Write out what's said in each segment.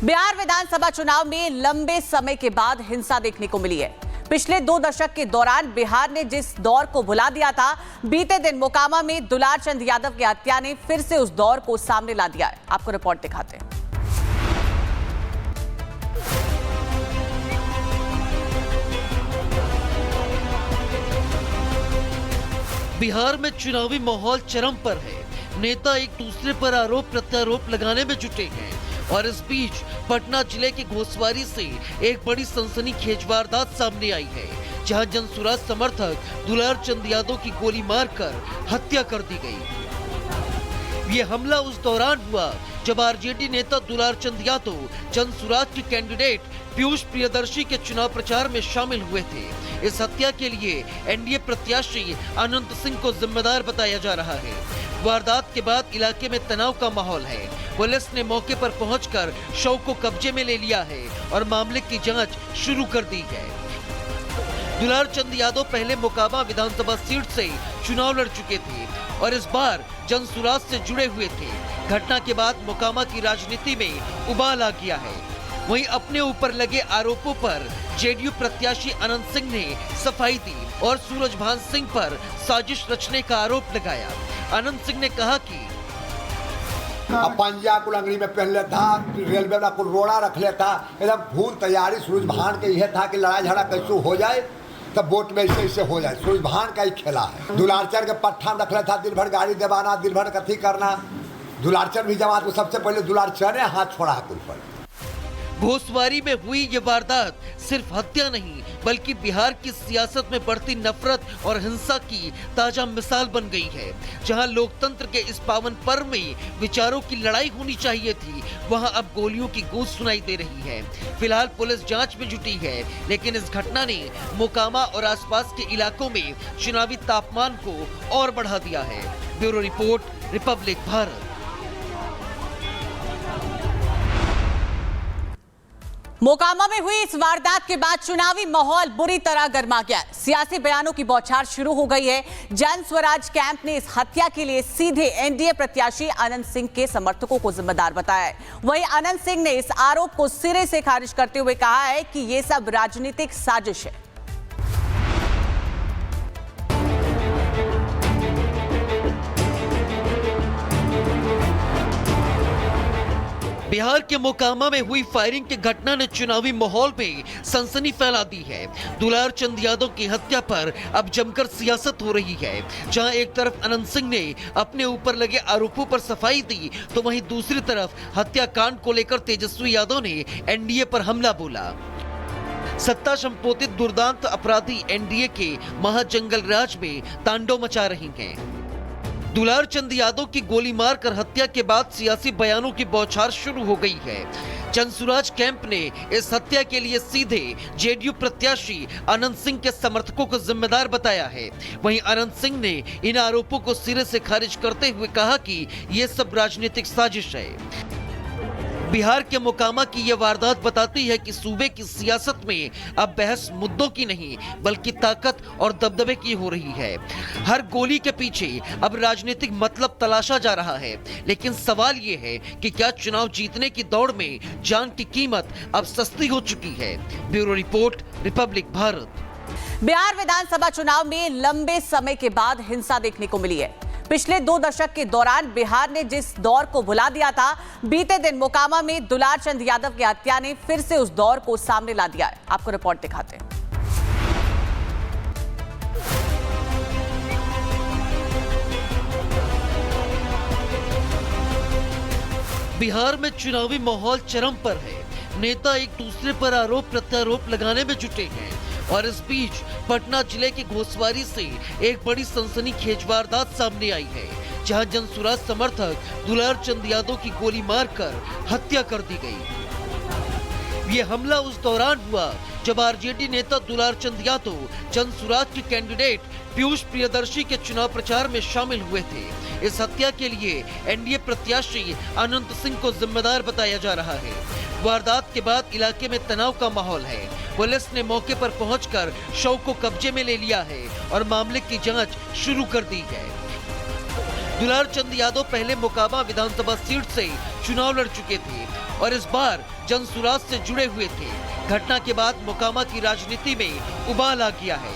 बिहार विधानसभा चुनाव में लंबे समय के बाद हिंसा देखने को मिली है। पिछले 2 दशक के दौरान बिहार ने जिस दौर को भुला दिया था, बीते दिन मोकामा में दुलार चंद यादव की हत्या ने फिर से उस दौर को सामने ला दिया है। आपको रिपोर्ट दिखाते हैं। बिहार में चुनावी माहौल चरम पर है। नेता एक दूसरे पर आरोप प्रत्यारोप लगाने में जुटे हैं और इस बीच पटना जिले के घोसवारी से एक बड़ी सनसनीखेज वारदात सामने आई है, जहां जनसुराज समर्थक दुलार चंद यादव की गोली मारकर हत्या कर दी गई। ये हमला उस दौरान हुआ जब आरजेडी नेता दुलार चंद यादव जनसुराज के कैंडिडेट पीयूष प्रियदर्शी के चुनाव प्रचार में शामिल हुए थे। इस हत्या के लिए एनडीए प्रत्याशी अनंत सिंह को जिम्मेदार बताया जा रहा है। वारदात के बाद इलाके में तनाव का माहौल है। पुलिस ने मौके पर पहुंचकर शव को कब्जे में ले लिया है और मामले की जांच शुरू कर दी है। दुलार चंद यादव पहले मोकामा विधानसभा सीट से चुनाव लड़ चुके थे और इस बार जनसुराज से जुड़े हुए थे। घटना के बाद मोकामा की राजनीति में उबाल आ गया है। वहीं अपने ऊपर लगे आरोपों पर जेडीयू प्रत्याशी अनंत सिंह ने सफाई दी और सूरजभान सिंह पर साजिश रचने का आरोप लगाया। अनंत सिंह ने कहा कि पंजा को लंगड़ी में पहन लेता, रेलवे को रोड़ा रख लेता, एकदम भूल तैयारी सूरजभान के यह था कि लड़ाई झगड़ा कैसे हो जाए तब वोट में ऐसे हो जाए। सूरजभान का ही खेला है। दुलारचंद के पट्टा रख लेता, दिन भर गाड़ी दबाना, दिन भर कथी करना। दुलारचंद भी जमात को सबसे पहले दुलारचंद ने हाथ छोड़ा कुल पर। घोसवारी में हुई ये वारदात सिर्फ हत्या नहीं बल्कि बिहार की सियासत में बढ़ती नफरत और हिंसा की ताजा मिसाल बन गई है। जहां लोकतंत्र के इस पावन पर्व में विचारों की लड़ाई होनी चाहिए थी, वहां अब गोलियों की गूंज सुनाई दे रही है। फिलहाल पुलिस जांच में जुटी है, लेकिन इस घटना ने मोकामा और आसपास के इलाकों में चुनावी तापमान को और बढ़ा दिया है। Bureau report, Republic Bharat. मोकामा में हुई इस वारदात के बाद चुनावी माहौल बुरी तरह गर्मा गया। सियासी बयानों की बौछार शुरू हो गई है। जन स्वराज कैंप ने इस हत्या के लिए सीधे एनडीए प्रत्याशी अनंत सिंह के समर्थकों को जिम्मेदार बताया है। वहीं अनंत सिंह ने इस आरोप को सिरे से खारिज करते हुए कहा है कि यह सब राजनीतिक साजिश है। बिहार के मोकामा में हुई फायरिंग की घटना ने चुनावी माहौल में सनसनी फैला दी है। दुलार चंद यादव की हत्या पर अब जमकर सियासत हो रही है। जहां एक तरफ अनंत सिंह ने अपने ऊपर लगे आरोपों पर सफाई दी, तो वहीं दूसरी तरफ हत्याकांड को लेकर तेजस्वी यादव ने एनडीए पर हमला बोला। सत्ता संपोतित दुर्दांत अपराधी एनडीए के महाजंगल राज में तांडव मचा रही हैं। दुलार चंद यादव की गोली मारकर हत्या के बाद सियासी बयानों की बौछार शुरू हो गई है। जनसुराज कैंप ने इस हत्या के लिए सीधे जेडीयू प्रत्याशी अनंत सिंह के समर्थकों को जिम्मेदार बताया है। वहीं अनंत सिंह ने इन आरोपों को सिरे से खारिज करते हुए कहा कि ये सब राजनीतिक साजिश है। बिहार के मोकामा की यह वारदात बताती है कि सूबे की सियासत में अब बहस मुद्दों की नहीं बल्कि ताकत और दबदबे की हो रही है। हर गोली के पीछे अब राजनीतिक मतलब तलाशा जा रहा है। लेकिन सवाल ये है कि क्या चुनाव जीतने की दौड़ में जान की कीमत अब सस्ती हो चुकी है। Bureau report, Republic Bharat. बिहार विधानसभा चुनाव में लंबे समय के बाद हिंसा देखने को मिली है। पिछले 2 दशक के दौरान बिहार ने जिस दौर को भुला दिया था, बीते दिन मोकामा में दुलार चंद यादव की हत्या ने फिर से उस दौर को सामने ला दिया है। आपको रिपोर्ट दिखाते हैं। बिहार में चुनावी माहौल चरम पर है। नेता एक दूसरे पर आरोप प्रत्यारोप लगाने में जुटे हैं और इस बीच पटना जिले के घोसवारी से एक बड़ी सनसनीखेज वारदात सामने आई है, जहां जनसुराज समर्थक दुलार चंद यादव की गोली मारकर हत्या कर दी गई। ये हमला उस दौरान हुआ जब आरजेडी नेता दुलार चंद यादव जनसुराज के कैंडिडेट पीयूष प्रियदर्शी के चुनाव प्रचार में शामिल हुए थे। इस हत्या के लिए एनडीए प्रत्याशी अनंत सिंह को जिम्मेदार बताया जा रहा है। वारदात के बाद इलाके में तनाव का माहौल है। पुलिस ने मौके पर पहुंचकर शव को कब्जे में ले लिया है और मामले की जांच शुरू कर दी है। दुलार चंद यादव पहले मोकामा विधानसभा सीट से चुनाव लड़ चुके थे और इस बार जनसुराज से जुड़े हुए थे। घटना के बाद मोकामा की राजनीति में उबाल आ गया है।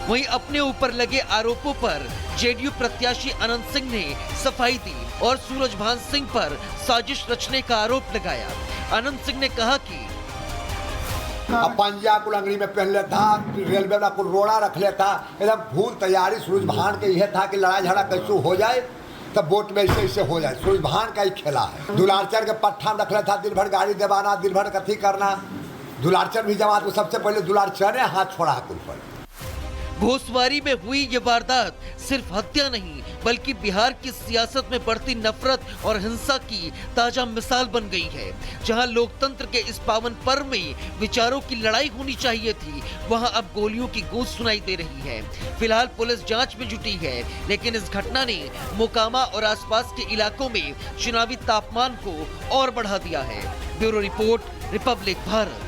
वहीं अपने ऊपर लगे आरोपों पर जेडीयू प्रत्याशी अनंत सिंह ने सफाई दी और सूरजभान सिंह पर साजिश रचने का आरोप लगाया। अनंत सिंह ने कहा कि पंजा को लंगड़ी में पहन लेता, रेलवे वाला को रोड़ा रख लेता, एकदम भूल तैयारी सूरजभान के यह था कि लड़ाई झगड़ा कैसे हो जाए तब वोट में ऐसे हो जाए। सूरजभान का ही खेला है। दुलारचंद के पट्टा में रख लेता, दिन भर गाड़ी देवाना, दिन भर कथी करना। दुलारचंद भी जमात को सबसे पहले दुलारचंद ने हाथ छोड़ा कुल पर। घोसवारी में हुई ये वारदात सिर्फ हत्या नहीं बल्कि बिहार की सियासत में बढ़ती नफरत और हिंसा की ताजा मिसाल बन गई है। जहां लोकतंत्र के इस पावन पर्व में विचारों की लड़ाई होनी चाहिए थी, वहां अब गोलियों की गूंज सुनाई दे रही है। फिलहाल पुलिस जांच में जुटी है, लेकिन इस घटना ने मोकामा और आसपास के इलाकों में चुनावी तापमान को और बढ़ा दिया है। Bureau report, Republic Bharat.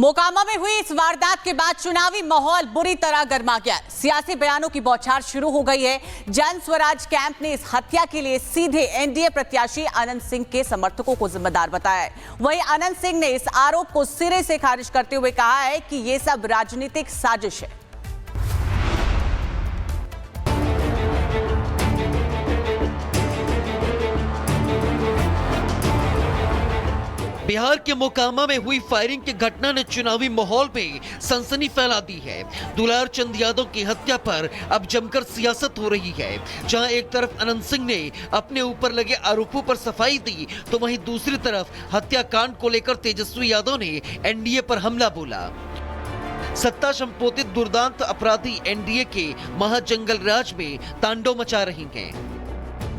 मोकामा में हुई इस वारदात के बाद चुनावी माहौल बुरी तरह गर्मा गया। सियासी बयानों की बौछार शुरू हो गई है। जन स्वराज कैंप ने इस हत्या के लिए सीधे एनडीए प्रत्याशी अनंत सिंह के समर्थकों को जिम्मेदार बताया है। वहीं अनंत सिंह ने इस आरोप को सिरे से खारिज करते हुए कहा है कि यह सब राजनीतिक साजिश है। बिहार के मोकामा में हुई फायरिंग की घटना ने चुनावी माहौल में सनसनी फैला दी है। दुलार चंद यादव की हत्या पर अब जमकर सियासत हो रही है। जहां एक तरफ अनंत सिंह ने अपने ऊपर लगे आरोपों पर सफाई दी, तो वहीं दूसरी तरफ हत्याकांड को लेकर तेजस्वी यादव ने एनडीए पर हमला बोला। सत्ता संपोतित दुर्दांत अपराधी एनडीए के महाजंगल राज में तांडव मचा रही हैं।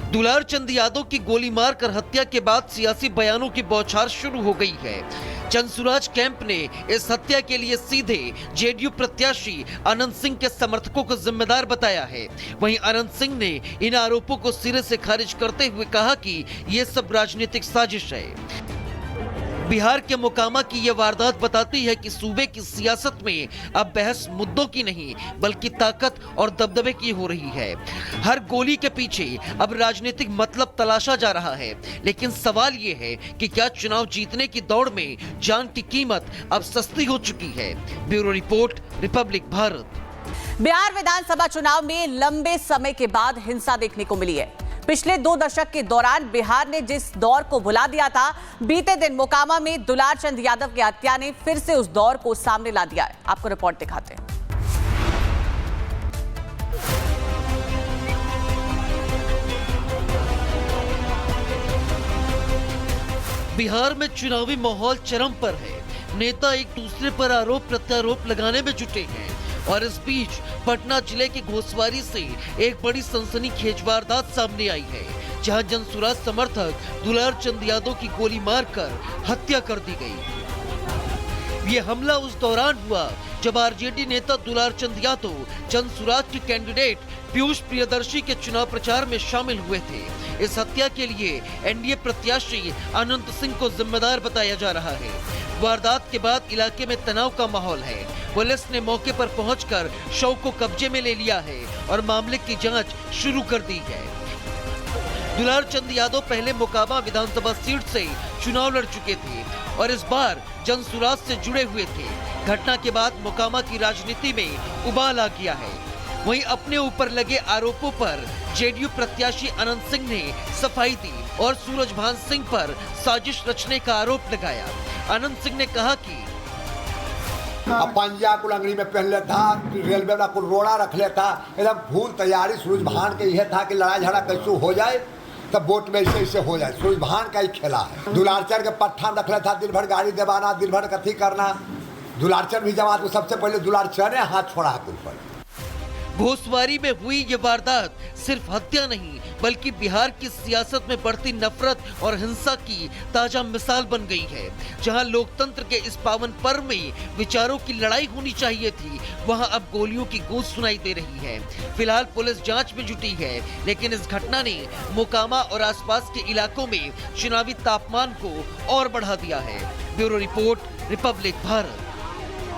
दुलार चंद यादव की गोली मारकर हत्या के बाद सियासी बयानों की बौछार शुरू हो गई है। जनसुराज कैंप ने इस हत्या के लिए सीधे जेडीयू प्रत्याशी अनंत सिंह के समर्थकों को जिम्मेदार बताया है। वहीं अनंत सिंह ने इन आरोपों को सिरे से खारिज करते हुए कहा कि ये सब राजनीतिक साजिश है। बिहार के मोकामा की यह वारदात बताती है कि सूबे की सियासत में अब बहस मुद्दों की नहीं बल्कि ताकत और दबदबे की हो रही है। हर गोली के पीछे अब राजनीतिक मतलब तलाशा जा रहा है। लेकिन सवाल ये है कि क्या चुनाव जीतने की दौड़ में जान की कीमत अब सस्ती हो चुकी है। Bureau report, Republic Bharat. बिहार विधानसभा चुनाव में लंबे समय के बाद हिंसा देखने को मिली है। पिछले 2 दशक के दौरान बिहार ने जिस दौर को भुला दिया था, बीते दिन मोकामा में दुलार चंद यादव की हत्या ने फिर से उस दौर को सामने ला दिया है। आपको रिपोर्ट दिखाते हैं। बिहार में चुनावी माहौल चरम पर है। नेता एक दूसरे पर आरोप प्रत्यारोप लगाने में जुटे हैं और इस बीच पटना जिले के घोसवारी से एक बड़ी सनसनीखेज वारदात सामने आई है, जहां जनसुराज समर्थक दुलार चंद यादव की गोली मारकर हत्या कर दी गई। ये हमला उस दौरान हुआ जब आरजेडी नेता दुलार चंद यादव जनसुराज के कैंडिडेट पीयूष प्रियदर्शी के चुनाव प्रचार में शामिल हुए थे। इस हत्या के लिए एनडीए प्रत्याशी अनंत सिंह को जिम्मेदार बताया जा रहा है। वारदात के बाद इलाके में तनाव का माहौल है। पुलिस ने मौके पर पहुंचकर शव को कब्जे में ले लिया है और मामले की जांच शुरू कर दी है। दुलार चंद यादव पहले मोकामा विधानसभा सीट से चुनाव लड़ चुके थे और इस बार जनसुराज से जुड़े हुए थे। घटना के बाद मोकामा की राजनीति में उबाल आ गया है। वहीं अपने ऊपर लगे आरोपों पर जेडीयू प्रत्याशी अनंत सिंह ने सफाई दी और सूरजभान सिंह पर साजिश रचने का आरोप लगाया। अनंत सिंह ने कहा कि पंजा को लंगड़ी में पहन लेता, रेलवे वाला को रोड़ा रख लेता, एकदम भूल तैयारी सूरजभान के यह था कि लड़ाई झगड़ा कैसे हो जाए तब वोट में ऐसे हो जाए। सूरजभान का ही खेला है। दुलारचंद के पट्टा में रख लेता, दिन भर गाड़ी देवाना, दिन भर कथी करना। दुलारचंद भी जमात को सबसे पहले दुलारचंद ने हाथ छोड़ा कुल पर। घोसवारी में हुई ये वारदात सिर्फ हत्या नहीं बल्कि बिहार की सियासत में बढ़ती नफरत और हिंसा की ताजा मिसाल बन गई है। जहां लोकतंत्र के इस पावन पर्व में विचारों की लड़ाई होनी चाहिए थी, वहां अब गोलियों की गूंज सुनाई दे रही है। फिलहाल पुलिस जांच में जुटी है, लेकिन इस घटना ने मोकामा और आसपास के इलाकों में चुनावी तापमान को और बढ़ा दिया है। Bureau report, Republic Bharat.